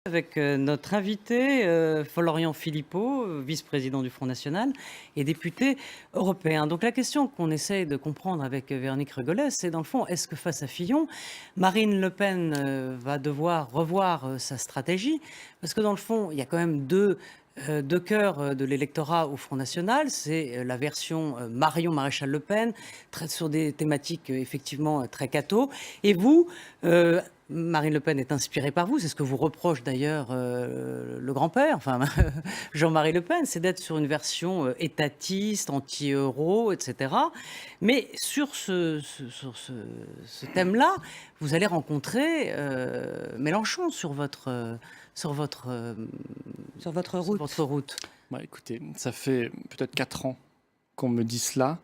Avec notre invité, Florian Philippot, vice-président du Front National et député européen. Donc la question qu'on essaye de comprendre avec Véronique Redgolès, c'est dans le fond, est-ce que face à Fillon, Marine Le Pen va devoir revoir sa stratégie? Parce que dans le fond, il y a quand même deux cœurs de l'électorat au Front National. C'est la version Marion Maréchal Le Pen, sur des thématiques effectivement très catho. Et vous, Marine Le Pen est inspirée par vous, c'est ce que vous reproche d'ailleurs le grand-père, enfin Jean-Marie Le Pen, c'est d'être sur une version étatiste, anti-euro, etc. Mais sur ce thème-là, vous allez rencontrer Mélenchon sur votre, sur votre, euh, Sur votre sur route. votre route. Bah, écoutez, ça fait peut-être 4 ans qu'on me dit cela.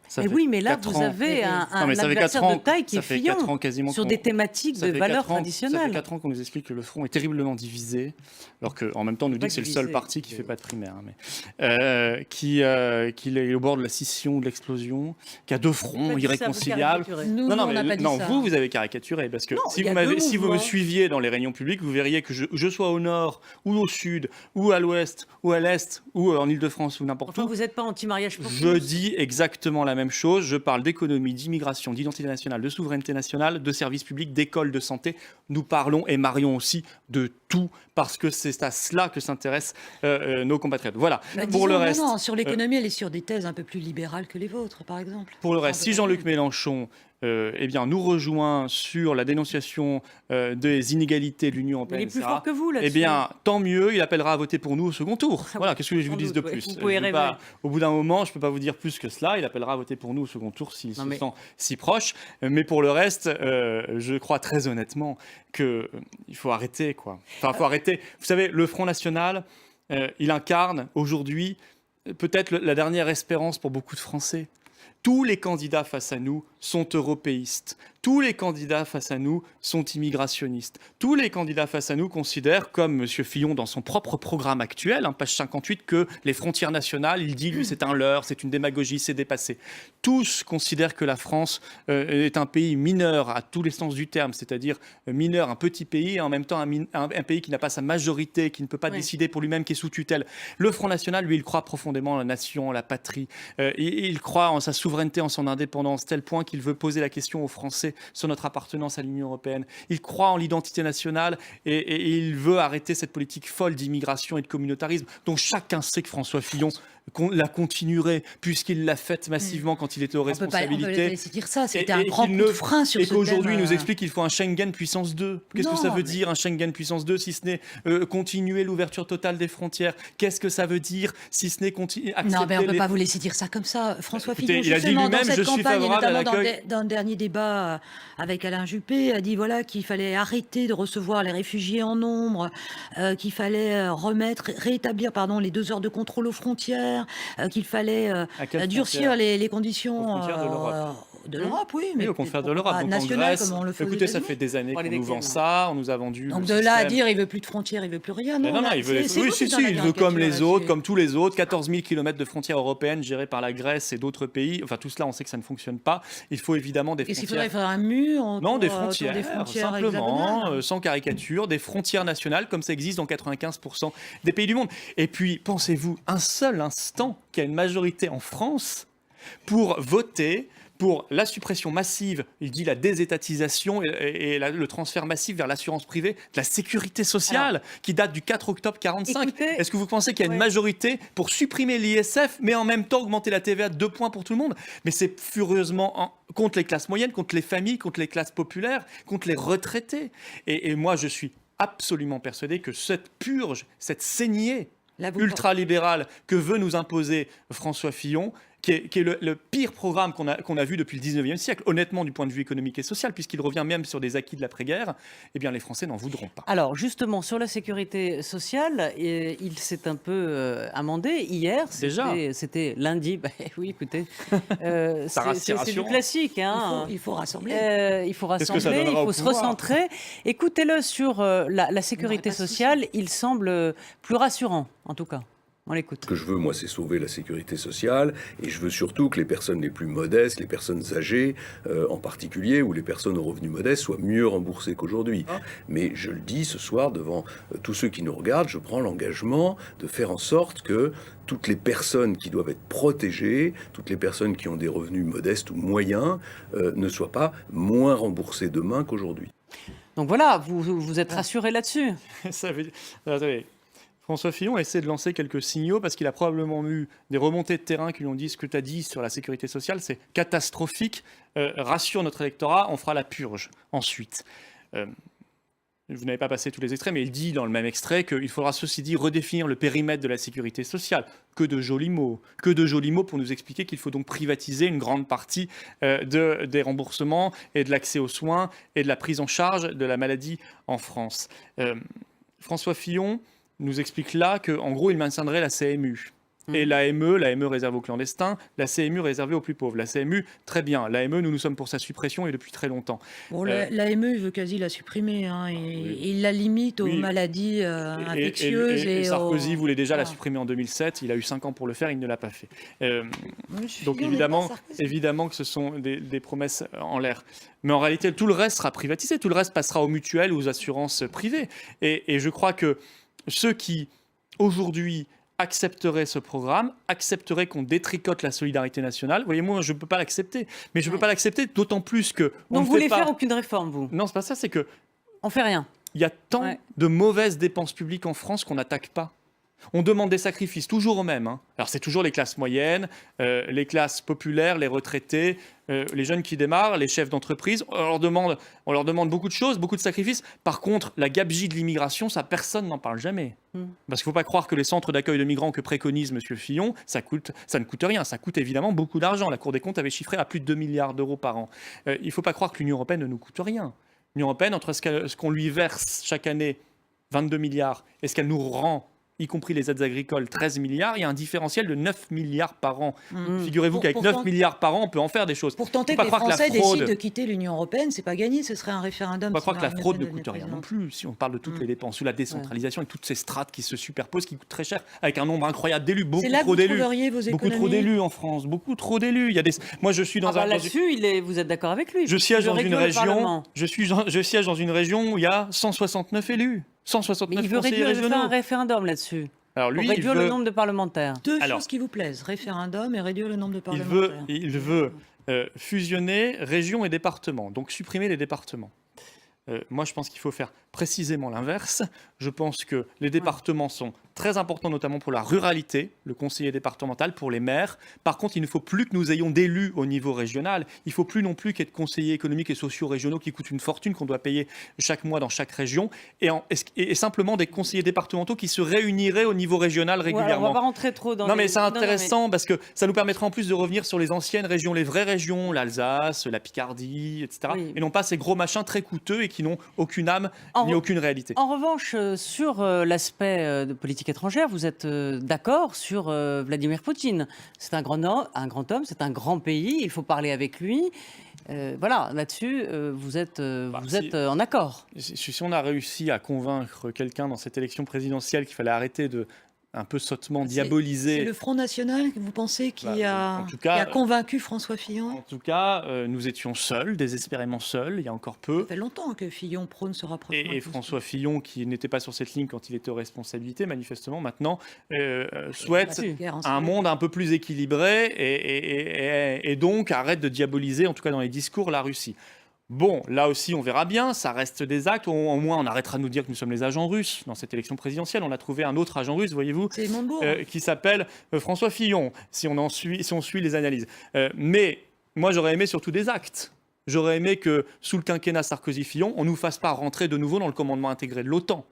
Ça Et fait oui, mais là, 4 vous ans. avez Non, un mais ça fait 4 adversaire ans, de taille qui est ça fait 4 Fillon ans quasiment sur qu'on- des thématiques ça de fait valeurs 4 ans Ça fait traditionnelles. 4 ans qu'on nous explique que le Front est terriblement divisé, alors qu'en même temps on nous dit Pas que c'est le seul divisé, parti qui ne mais- fait pas de primaire, hein, qu'il est au bord de la scission, de l'explosion, qui a deux fronts irréconciliables. Nous, Non, on n'a mais pas dit non, ça. vous avez caricaturé, parce que Non, si il y vous, a deux si vous me mouvements. suiviez dans les réunions publiques, vous verriez que je sois au nord, ou au sud, ou à l'ouest, ou à l'est, ou en Ile-de-France, ou n'importe Enfin, où. vous n'êtes pas anti-mariage pour Je tous. dis exactement la même chose. Je parle d'économie, d'immigration, d'identité nationale, de souveraineté nationale, de services publics, d'écoles, de santé. Nous parlons et marions aussi de tout parce que c'est à cela que s'intéressent nos compatriotes. Voilà. Bah, Pour le disons, reste, non, sur l'économie, elle est sur des thèses un peu plus libérales que les vôtres, par exemple. pour le Ça, reste, on si peut Jean-Luc pas Mélenchon eh bien, nous rejoint sur la dénonciation des inégalités de l'Union Il européenne, est plus etc., fort que vous eh là-dessus. bien, tant mieux, il appellera à voter pour nous au second tour. Ah Voilà, oui, qu'est-ce que je sans vous dise doute, de ouais. plus Vous pouvez Je vais rêver. pas- Au bout d'un moment, je ne peux pas vous dire plus que cela. Il appellera à voter pour nous au second tour s'il Non, se mais- sent si proche. Mais pour le reste, je crois très honnêtement qu'il faut arrêter, quoi. Enfin, il faut arrêter. Vous savez, le Front National, il incarne aujourd'hui peut-être la dernière espérance pour beaucoup de Français. Tous les candidats face à nous sont européistes. Tous les candidats face à nous sont immigrationnistes. Tous les candidats face à nous considèrent, comme M. Fillon dans son propre programme actuel, hein, page 58, que les frontières nationales, il dit, lui, c'est un leurre, c'est une démagogie, c'est dépassé. Tous considèrent que la France est un pays mineur à tous les sens du terme, c'est-à-dire mineur, un petit pays, et en même temps un pays qui n'a pas sa majorité, qui ne peut pas Oui. décider pour lui-même, qui est sous tutelle. Le Front National, lui, il croit profondément en la nation, en la patrie. Il croit en sa souveraineté, en son indépendance, tel point qu'il veut poser la question aux Français sur notre appartenance à l'Union européenne. Il croit en l'identité nationale et il veut arrêter cette politique folle d'immigration et de communautarisme dont chacun sait que François Fillon la continuerait puisqu'il l'a faite massivement quand il était aux On peut pas responsabilités. laisser dire ça. C'était Et- un et grand qu'il coup de ne- frein sur Et ce qu'aujourd'hui, il thème, nous explique qu'il faut un Schengen puissance 2. Qu'est-ce que Non, ça veut mais- dire, un Schengen puissance 2, si ce n'est continuer l'ouverture totale des frontières? Qu'est-ce que ça veut dire, si ce n'est accepter Non, mais on ne peut les- pas vous laisser dire ça comme ça. François Écoutez, Fillon, il a dit justement, dans lui-même, cette je suis campagne, et favorable à notamment l'accueil. dans le dernier débat avec Alain Juppé, a dit voilà, qu'il fallait arrêter de recevoir les réfugiés en nombre, qu'il fallait rétablir les 2 heures de contrôle aux frontières, qu'il fallait À quelle durcir frontière? les conditions Aux frontières de l'Europe. de l'Europe, oui, mais Oui, au peut-être contraire de pourquoi l'Europe. pas Donc en national, Grèce, comme on le fait aux écoutez, ça États-Unis. fait des années Pour qu'on aller nous vend desquels, ça, on nous a vendu Donc le de là à système. dire il veut plus de frontières, il veut plus rien. Mais non, là, il veut. c'est Oui, vous si, qui si, êtes dans la il veut comme les caricature autres, là-dessus. comme tous les autres, 14 000 km de frontières européennes gérées par la Grèce et d'autres pays. Enfin, tout cela, on sait que ça ne fonctionne pas. Il faut évidemment des Qu'est-ce qu'il faudrait frontières. faire un mur Non, des autour frontières, des frontières simplement, hexagonales sans caricature, des frontières nationales comme ça existe dans 95% des pays du monde. Et puis, pensez-vous un seul instant qu'il y a une majorité en France pour voter pour la suppression massive, il dit la désétatisation et le transfert massif vers l'assurance privée de la sécurité sociale qui date du 4 octobre 45. Écoutez, Est-ce que vous pensez qu'il y a une ouais. majorité pour supprimer l'ISF, mais en même temps augmenter la TVA de 2 points pour tout le monde? Mais c'est furieusement contre les classes moyennes, contre les familles, contre les classes populaires, contre les retraités. Et moi, je suis absolument persuadé que cette purge, cette saignée Là, vous- ultralibérale que veut nous imposer François Fillon, qui est le pire programme qu'on a vu depuis le 19e siècle, honnêtement du point de vue économique et social, puisqu'il revient même sur des acquis de l'après-guerre, eh bien les Français n'en voudront pas. Alors justement, sur la sécurité sociale, il s'est un peu amendé hier. Déjà. C'était lundi. Bah, oui, écoutez, c'est du rassurant. classique. Hein. il faut rassembler. Il faut Qu'est-ce que ça rassembler, il donnera au faut se pouvoir recentrer. Écoutez-le sur la sécurité pas de souci. sociale, il semble plus rassurant, en tout cas. On l'écoute. Ce que je veux, moi, c'est sauver la sécurité sociale, et je veux surtout que les personnes les plus modestes, les personnes âgées en particulier, ou les personnes aux revenus modestes, soient mieux remboursées qu'aujourd'hui. Mais je le dis ce soir devant tous ceux qui nous regardent, je prends l'engagement de faire en sorte que toutes les personnes qui doivent être protégées, toutes les personnes qui ont des revenus modestes ou moyens, ne soient pas moins remboursées demain qu'aujourd'hui. Donc voilà, vous êtes rassuré là-dessus. Ça veut dire... Attendez. François Fillon essaie de lancer quelques signaux parce qu'il a probablement eu des remontées de terrain qui lui ont dit ce que tu as dit sur la sécurité sociale, c'est catastrophique, rassure notre électorat, on fera la purge ensuite. Vous n'avez pas passé tous les extraits, mais il dit dans le même extrait qu'il faudra ceci dit redéfinir le périmètre de la sécurité sociale. Que de jolis mots pour nous expliquer qu'il faut donc privatiser une grande partie des remboursements et de l'accès aux soins et de la prise en charge de la maladie en France. François Fillon nous explique là qu'en gros, il maintiendrait la CMU. Et l'AME réservée aux clandestins, la CMU réservée aux plus pauvres. La CMU, très bien. L'AME, nous sommes pour sa suppression et depuis très longtemps. Bon, l'AME, il veut quasi la supprimer. Et il la limite aux maladies infectieuses. Et Sarkozy voulait déjà la supprimer en 2007. Il a eu 5 ans pour le faire, il ne l'a pas fait. Donc évidemment que ce sont des promesses en l'air. Mais en réalité, tout le reste sera privatisé. Tout le reste passera aux mutuelles ou aux assurances privées. Et je crois que ceux qui, aujourd'hui, accepteraient ce programme, accepteraient qu'on détricote la solidarité nationale. Vous voyez, moi, je ne peux pas l'accepter. Mais je ne peux pas l'accepter d'autant plus que... Donc vous voulez faire aucune réforme, vous? Non, c'est pas ça, c'est que... On fait rien. Il y a tant de mauvaises dépenses publiques en France qu'on n'attaque pas. On demande des sacrifices toujours aux mêmes. Alors c'est toujours les classes moyennes, les classes populaires, les retraités, les jeunes qui démarrent, les chefs d'entreprise. On leur demande beaucoup de choses, beaucoup de sacrifices. Par contre, la gabegie de l'immigration, ça, personne n'en parle jamais. Parce qu'il ne faut pas croire que les centres d'accueil de migrants que préconise M. Fillon, ça ne coûte rien. Ça coûte évidemment beaucoup d'argent. La Cour des comptes avait chiffré à plus de 2 milliards d'euros par an. Il ne faut pas croire que l'Union européenne ne nous coûte rien. L'Union européenne, entre ce qu'on lui verse chaque année, 22 milliards, et ce qu'elle nous rend, y compris les aides agricoles, 13 milliards, il y a un différentiel de 9 milliards par an. Figurez-vous qu'avec 9 milliards par an, on peut en faire des choses. Pour tenter que les Français décident de quitter l'Union européenne, c'est pas gagné, ce serait un référendum. On ne peut pas croire que la fraude ne coûte rien non plus, si on parle de toutes les dépenses, ou la décentralisation et toutes ces strates qui se superposent, qui coûtent très cher, avec un nombre incroyable d'élus, beaucoup trop d'élus en France, beaucoup trop d'élus. Moi, je suis dans un... Là-dessus, vous êtes d'accord avec lui? Je siège dans une région, je siège dans une région où il y a 169 élus. 169 Mais il veut réduire, il veut faire un référendum là-dessus. Alors lui, pour réduire le nombre de parlementaires. Deux choses qui vous plaisent, référendum et réduire le nombre de parlementaires. Il veut fusionner région et département, donc supprimer les départements. Moi, je pense qu'il faut faire précisément l'inverse. Je pense que les départements sont très importants, notamment pour la ruralité, le conseiller départemental, pour les maires. Par contre, il ne faut plus que nous ayons d'élus au niveau régional. Il ne faut plus non plus qu'il y ait de conseillers économiques et sociaux régionaux qui coûtent une fortune, qu'on doit payer chaque mois dans chaque région, et simplement des conseillers départementaux qui se réuniraient au niveau régional régulièrement. On ne va pas rentrer trop dans... Non, mais c'est intéressant parce que ça nous permettra en plus de revenir sur les anciennes régions, les vraies régions, l'Alsace, la Picardie, etc. Oui. Et non pas ces gros machins très coûteux et qui n'ont aucune âme ni aucune réalité. En revanche, sur l'aspect de politique étrangère, vous êtes d'accord sur Vladimir Poutine. C'est un grand homme, c'est un grand pays, il faut parler avec lui. Voilà, là-dessus, vous êtes en accord. Si on a réussi à convaincre quelqu'un dans cette élection présidentielle qu'il fallait arrêter de un peu sottement diabolisé. C'est le Front National, vous pensez, qui a convaincu François Fillon? En tout cas, nous étions seuls, désespérément seuls, il y a encore peu. Ça fait longtemps que Fillon prône ce rapprochement. Et François Fillon, qui n'était pas sur cette ligne quand il était aux responsabilités, manifestement, maintenant, souhaite un monde un peu plus équilibré et donc arrête de diaboliser, en tout cas dans les discours, la Russie. Bon, là aussi, on verra bien, ça reste des actes. Au moins, on arrêtera de nous dire que nous sommes les agents russes. Dans cette élection présidentielle, on a trouvé un autre agent russe, voyez-vous, qui s'appelle François Fillon, si on suit les analyses. Mais moi, j'aurais aimé surtout des actes. J'aurais aimé que, sous le quinquennat Sarkozy-Fillon, on ne nous fasse pas rentrer de nouveau dans le commandement intégré de l'OTAN.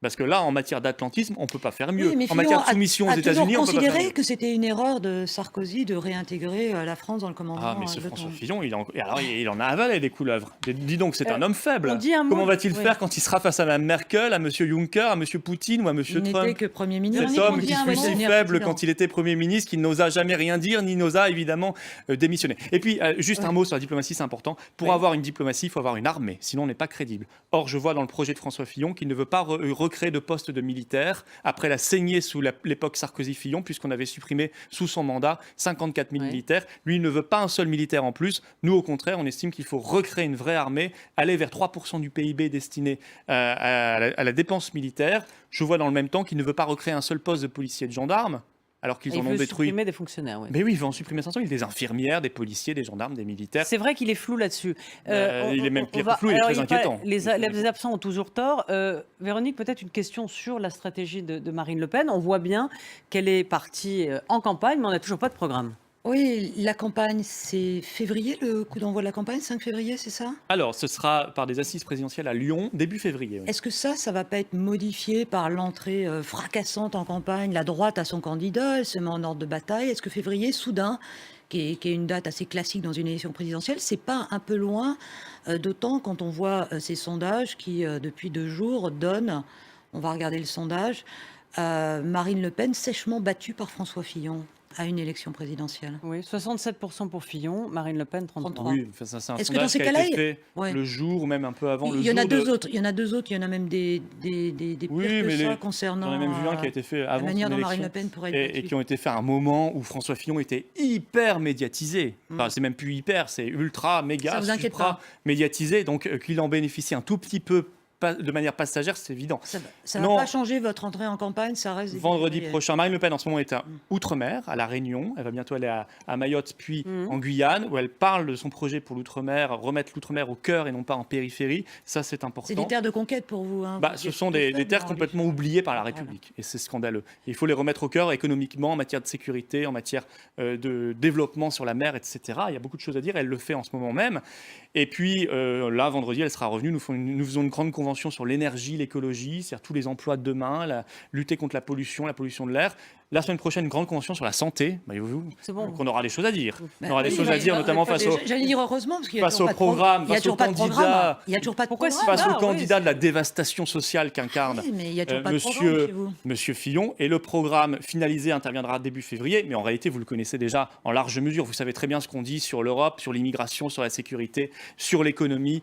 Parce que là, en matière d'atlantisme, on ne peut pas faire mieux. Oui, en matière de soumission aux États-Unis, on peut pas faire mieux. Considéré que c'était une erreur de Sarkozy de réintégrer la France dans le commandement. Ah, mais ce François Fillon, il en a avalé des couleuvres. Dis donc, c'est un homme faible. Comment va-t-il faire quand il sera face à Mme Merkel, à M. Juncker, à M. Poutine ou à M. Trump? Il n'était que Premier ministre. Cet homme qui fut si faible quand il était Premier ministre, qui n'osa jamais rien dire, ni n'osa évidemment démissionner. Et puis, juste un mot sur la diplomatie, c'est important. Pour avoir une diplomatie, il faut avoir une armée. Sinon, on n'est pas crédible. Or, je vois dans le projet de François Fillon qu'il ne veut pas recréer recréer de postes de militaires après la saignée sous l'époque Sarkozy-Fillon, puisqu'on avait supprimé sous son mandat 54 000 Ouais. militaires. Lui, il ne veut pas un seul militaire en plus. Nous, au contraire, on estime qu'il faut recréer une vraie armée, aller vers 3% du PIB destiné à la dépense militaire. Je vois dans le même temps qu'il ne veut pas recréer un seul poste de policier et de gendarme, alors qu'ils Il en ont veut détruit. supprimer des fonctionnaires. Ouais. Mais oui, il veut en supprimer 500 000. Des infirmières, des policiers, des gendarmes, des militaires. C'est vrai qu'il est flou là-dessus. Il est même pire que flou, il est alors, très inquiétant. Les absents ont toujours tort. Véronique, peut-être une question sur la stratégie de Marine Le Pen. On voit bien qu'elle est partie en campagne, mais on n'a toujours pas de programme. Oui, la campagne, c'est février, le coup d'envoi de la campagne, 5 février, c'est ça? Alors, ce sera par des assises présidentielles à Lyon, début février. Oui. Est-ce que ça va pas être modifié par l'entrée fracassante en campagne? La droite a son candidat, elle se met en ordre de bataille. Est-ce que février, soudain, qui est une date assez classique dans une élection présidentielle, c'est pas un peu loin, d'autant quand on voit ces sondages qui, depuis 2 jours, donnent, on va regarder le sondage, Marine Le Pen sèchement battue par François Fillon à une élection présidentielle. Oui, 67% pour Fillon, Marine LePen 33%. Oui, enfin, ça, c'est un Est-ce que dans sondage ces qui a cas-là, été fait ouais. le jour ou même un peu avant. Il y en a deux autres. Il y en a deux autres. Il y en a même des pires Oui, que mais ça concernant J'en ai même vu un qui a été fait la avant manière son dont Marine élection Le Pen pourrait être et battue. qui ont été faits à un moment où François Fillon était hyper médiatisé. Enfin, c'est même plus hyper, c'est ultra, méga, Ça vous inquiète supra pas médiatisé. Donc qu'il en bénéficie un tout petit peu de manière passagère, c'est évident. Ça va Non. pas changer votre entrée en campagne, ça reste... Vendredi prochain, Marine Le Pen en ce moment est à Outre-mer, à La Réunion. Elle va bientôt aller à Mayotte, puis en Guyane, où elle parle de son projet pour l'Outre-mer, remettre l'Outre-mer au cœur et non pas en périphérie. Ça, c'est important. C'est des terres de conquête pour vous. Hein. Ce sont des terres complètement oubliées par la République. Et c'est scandaleux. Il faut les remettre au cœur économiquement, en matière de sécurité, en matière de développement sur la mer, etc. Il y a beaucoup de choses à dire. Elle le fait en ce moment même. Et puis là, vendredi, elle sera revenue. Nous faisons une grande convention sur l'énergie, l'écologie, c'est-à-dire tous les emplois de demain, lutter contre la pollution de l'air. La semaine prochaine, une grande convention sur la santé. Voyez-vous, C'est bon. donc on aura des choses à dire. Ben On aura des oui, choses à dire, notamment face au... J'allais dire heureusement, parce qu'il y a face toujours au pas de programme, il y a face toujours au pas de candidat. programme. Il y a toujours pas de Pourquoi programme. Face au oui, candidat de la dévastation sociale qu'incarne Oui, mais il y a toujours pas de programme chez vous. Monsieur Fillon, et le programme finalisé interviendra début février, mais en réalité, vous le connaissez déjà en large mesure. Vous savez très bien ce qu'on dit sur l'Europe, sur l'immigration, sur la sécurité, sur l'économie,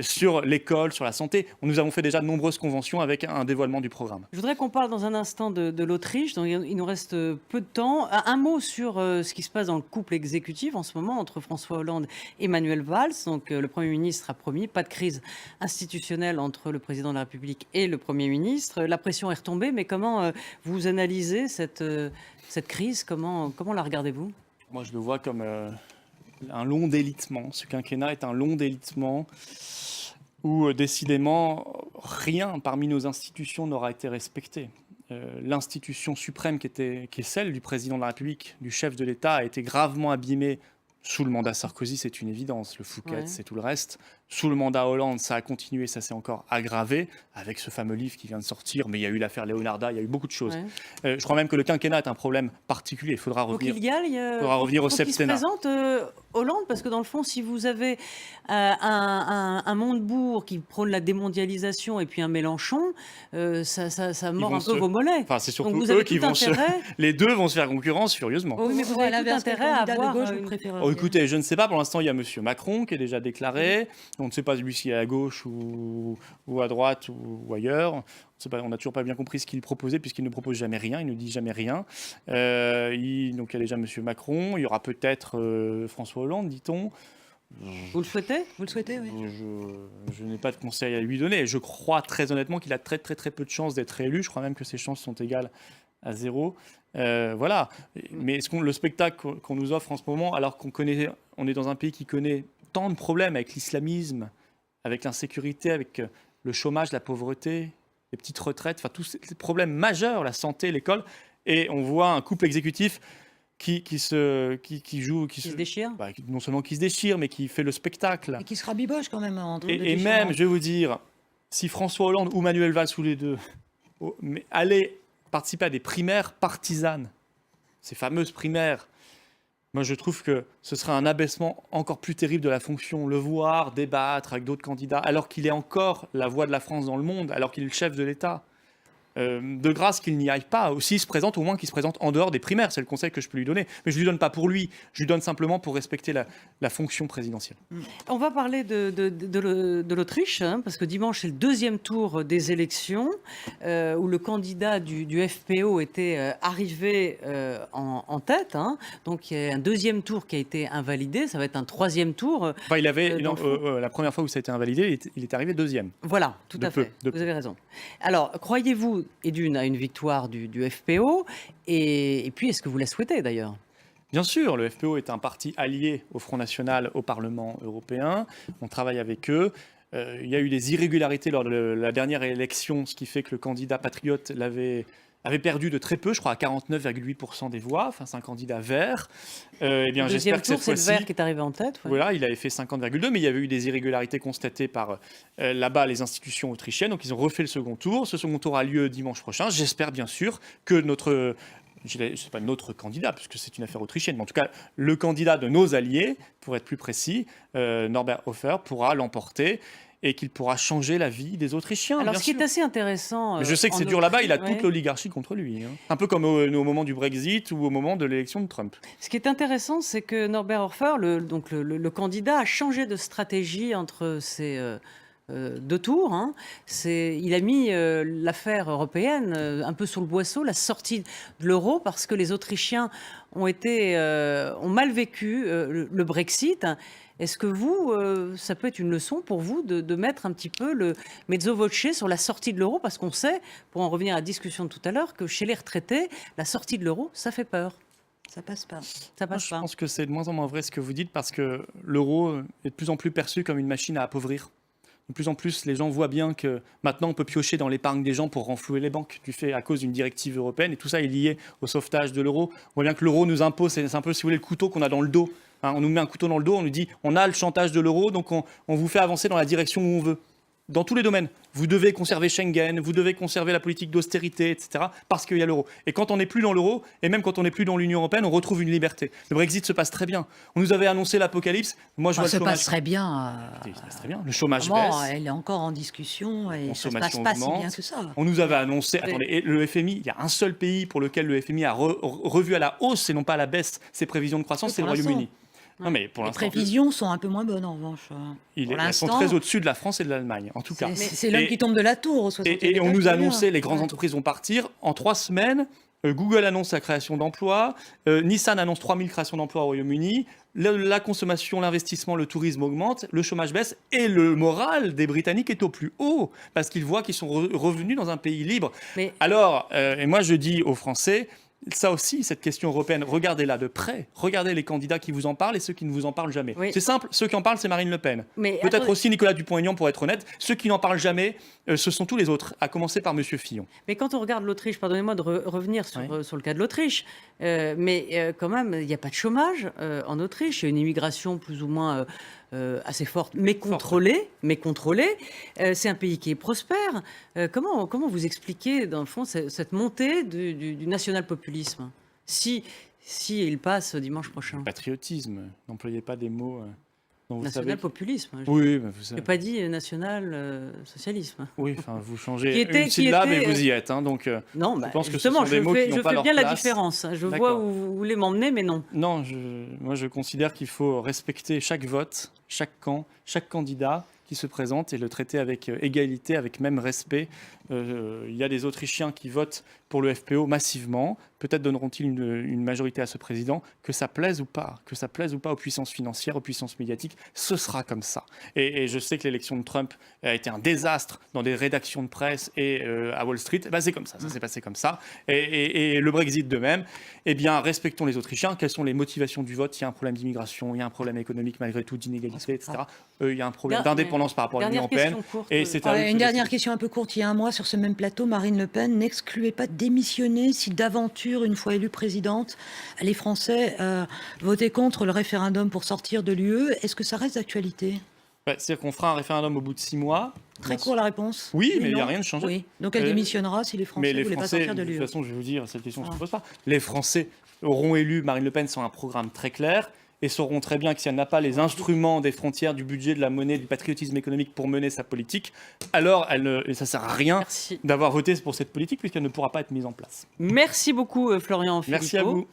sur l'école, sur la santé. Nous avons fait déjà de nombreuses conventions avec un dévoilement du programme. Je voudrais qu'on parle dans un instant de l'Autriche. Donc, il nous reste peu de temps. Un mot sur ce qui se passe dans le couple exécutif en ce moment entre François Hollande et Manuel Valls. Donc, le Premier ministre a promis pas de crise institutionnelle entre le président de la République et le Premier ministre. La pression est retombée, mais comment vous analysez cette crise? Comment la regardez-vous? Moi, je le vois comme un long délitement. Ce quinquennat est un long délitement où, décidément, rien parmi nos institutions n'aura été respecté. L'institution suprême qui est celle du président de la République, du chef de l'État, a été gravement abîmée sous le mandat Sarkozy, c'est une évidence. Le Fouquet, Ouais. c'est tout le reste. Sous le mandat Hollande, ça a continué, ça s'est encore aggravé avec ce fameux livre qui vient de sortir. Mais il y a eu l'affaire Leonarda, il y a eu beaucoup de choses. Ouais. Je crois même que le quinquennat est un problème particulier. Il faudra Faut revenir. qu'il y aille, faudra revenir au faut qu'il se septennat. présente Hollande, parce que dans le fond, si vous avez un Montebourg qui prône la démondialisation et puis un Mélenchon, ça mord vont un peu se- vos mollets. Enfin, c'est Donc surtout vous avez eux qui tout vont se... intérêt. Les deux vont se faire concurrence furieusement. Oui, mais vous À avez tout l'inverse, quel intérêt à candidat de avoir. gauche vous préférez? Oh, écoutez, je ne sais pas. Pour l'instant, il y a M. Macron qui est déjà déclaré. On ne sait pas lui s'il est à gauche ou à droite ou ailleurs. On n'a toujours pas bien compris ce qu'il proposait puisqu'il ne propose jamais rien. Il ne dit jamais rien. Donc il y a déjà M. Macron. Il y aura peut-être François Hollande, dit-on. Vous le souhaitez? Vous le souhaitez, oui. Je n'ai pas de conseil à lui donner. Je crois très honnêtement qu'il a très très très peu de chances d'être élu. Je crois même que ses chances sont égales à 0. Voilà. Mais le spectacle qu'on nous offre en ce moment, alors on est dans un pays qui connaît tant de problèmes avec l'islamisme, avec l'insécurité, avec le chômage, la pauvreté, les petites retraites, enfin tous ces problèmes majeurs, la santé, l'école, et on voit un couple exécutif qui joue, Qui se déchire? non seulement qui se déchire, mais qui fait le spectacle. Et qui se rabiboche quand même en train de Et déchirement. même, je vais vous dire, si François Hollande ou Manuel Valls, ou les deux, allaient participer à des primaires partisanes, ces fameuses primaires, moi je trouve que ce serait un abaissement encore plus terrible de la fonction. Le voir débattre avec d'autres candidats, alors qu'il est encore la voix de la France dans le monde, alors qu'il est le chef de l'État. de grâce qu'il n'y aille pas. S'il se présente, au moins qu'il se présente en dehors des primaires. C'est le conseil que je peux lui donner. Mais je ne lui donne pas pour lui. Je lui donne simplement pour respecter la fonction présidentielle. On va parler de l'Autriche, hein, parce que dimanche, c'est le deuxième tour des élections, où le candidat du FPO était arrivé en tête. Hein. Donc, il y a un deuxième tour qui a été invalidé. Ça va être un troisième tour. Enfin, la première fois où ça a été invalidé, il est arrivé deuxième. Voilà, tout à fait. Vous avez raison. Alors, croyez-vous, à une victoire du FPO et puis, est-ce que vous la souhaitez d'ailleurs? Bien sûr, le FPO est un parti allié au Front National au Parlement européen. On travaille avec eux. Il y a eu des irrégularités lors de la dernière élection, ce qui fait que le candidat patriote avait perdu de très peu, je crois à 49,8% des voix. Enfin, c'est un candidat vert. Eh bien, j'espère que cette fois-ci, c'est le vert qui est arrivé en tête. Ouais. Voilà, il avait fait 50,2, mais il y avait eu des irrégularités constatées par là-bas les institutions autrichiennes. Donc, ils ont refait le second tour. Ce second tour a lieu dimanche prochain. J'espère bien sûr que c'est pas notre candidat, puisque c'est une affaire autrichienne, mais en tout cas, le candidat de nos alliés, pour être plus précis, Norbert Hofer, pourra l'emporter et qu'il pourra changer la vie des Autrichiens. Alors, ce qui est assez intéressant... Mais je sais que c'est dur là-bas, il a ouais. toute l'oligarchie contre lui. Hein. Un peu comme au moment du Brexit ou au moment de l'élection de Trump. Ce qui est intéressant, c'est que Norbert Hofer, le candidat, a changé de stratégie entre ces... deux tours. Hein. Il a mis l'affaire européenne un peu sur le boisseau, la sortie de l'euro, parce que les Autrichiens ont mal vécu le Brexit. Est-ce que ça peut être une leçon pour vous de mettre un petit peu le mezzo voce sur la sortie de l'euro? Parce qu'on sait, pour en revenir à la discussion de tout à l'heure, que chez les retraités, la sortie de l'euro, ça fait peur. Ça passe pas. Ça passe Je pas. pense que c'est de moins en moins vrai ce que vous dites, parce que l'euro est de plus en plus perçu comme une machine à appauvrir. De plus en plus, les gens voient bien que maintenant, on peut piocher dans l'épargne des gens pour renflouer les banques, à cause d'une directive européenne. Et tout ça est lié au sauvetage de l'euro. On voit bien que l'euro nous impose, c'est un peu, si vous voulez, le couteau qu'on a dans le dos. Hein, on nous met un couteau dans le dos, on nous dit, on a le chantage de l'euro, donc on vous fait avancer dans la direction où on veut. Dans tous les domaines. Vous devez conserver Schengen, vous devez conserver la politique d'austérité, etc. parce qu'il y a l'euro. Et quand on n'est plus dans l'euro, et même quand on n'est plus dans l'Union européenne, on retrouve une liberté. Le Brexit se passe très bien. On nous avait annoncé l'apocalypse. Moi, je vois le chômage. Ça passe très bien. Ça passe très bien. Le chômage baisse. Elle est encore en discussion et ça se passe Consommation pas si augmente. bien que ça. On nous avait annoncé. Attendez, et le FMI, il y a un seul pays pour lequel le FMI a revu à la hausse et non pas à la baisse ses prévisions de croissance, c'est le Royaume-Uni. Non, mais pour les l'instant, prévisions sont un peu moins bonnes en revanche. elles sont très au-dessus de la France et de l'Allemagne, en tout cas. C'est l'homme qui tombe de la tour au 60e Et on étage, nous a c'est bien. annoncé les grandes entreprises vont partir. En 3 semaines, Google annonce la création d'emplois, Nissan annonce 3000 créations d'emplois au Royaume-Uni, la consommation, l'investissement, le tourisme augmente, le chômage baisse et le moral des Britanniques est au plus haut parce qu'ils voient qu'ils sont revenus dans un pays libre. Mais... Alors, et moi je dis aux Français, ça aussi, cette question européenne, regardez-la de près. Regardez les candidats qui vous en parlent et ceux qui ne vous en parlent jamais. Oui. C'est simple, ceux qui en parlent, c'est Marine Le Pen. Mais peut-être attendez. aussi Nicolas Dupont-Aignan, pour être honnête. Ceux qui n'en parlent jamais, ce sont tous les autres, à commencer par Monsieur Fillon. Mais quand on regarde l'Autriche, pardonnez-moi de revenir sur le cas de l'Autriche, quand même, il n'y a pas de chômage en Autriche. Il y a une immigration plus ou moins assez forte, mais contrôlée. C'est un pays qui est prospère. Comment vous expliquez, dans le fond, cette montée du national-populisme si il passe dimanche prochain? Patriotisme, n'employez pas des mots dont vous National-populisme. savez... Oui, mais vous Je savez... n'ai pas dit national-socialisme. Oui, enfin, vous changez Qui était- une syllabe qui était, et vous y êtes. Hein, donc, Non, je pense que ce justement, sont des mots qui n'ont je pas fais leur bien la place. différence. Je vois D'accord. où vous voulez m'emmener, mais non. Non, moi je considère qu'il faut respecter chaque vote, chaque camp, chaque candidat qui se présente et le traiter avec égalité, avec même respect. Il y a des Autrichiens qui votent pour le FPO massivement. Peut-être donneront-ils une majorité à ce président, que ça plaise ou pas aux puissances financières, aux puissances médiatiques, ce sera comme ça. Et je sais que l'élection de Trump a été un désastre dans des rédactions de presse et à Wall Street. Ben, c'est comme ça, ça s'est passé comme ça. Et le Brexit de même. Eh bien, respectons les Autrichiens. Quelles sont les motivations du vote? Il y a un problème d'immigration, il y a un problème économique malgré tout, d'inégalité, etc. Il y a un problème d'indépendance par rapport à l'Union Dernière européenne. question courte. Et c'est à eux de Une se dernière décider. question un peu courte. Il y a un mois, sur ce même plateau, Marine Le Pen n'excluait pas de démissionner si d'aventure, une fois élue présidente, les Français votaient contre le référendum pour sortir de l'UE. Est-ce que ça reste d'actualité? C'est-à-dire qu'on fera un référendum au bout de 6 mois. Très court la réponse. Oui, mais il n'y a non rien de changé. Oui. Donc elle démissionnera si les Français Mais ne les voulaient pas Français, sortir de de toute l'UE. façon, je vais vous dire, cette question ne se pose pas. Les Français auront élu Marine Le Pen sur un programme très clair et sauront très bien que si elle n'a pas les instruments des frontières, du budget, de la monnaie, du patriotisme économique pour mener sa politique, alors ça ne sert à rien Merci. d'avoir voté pour cette politique puisqu'elle ne pourra pas être mise en place. Merci beaucoup, Florian Philippot. Merci à vous.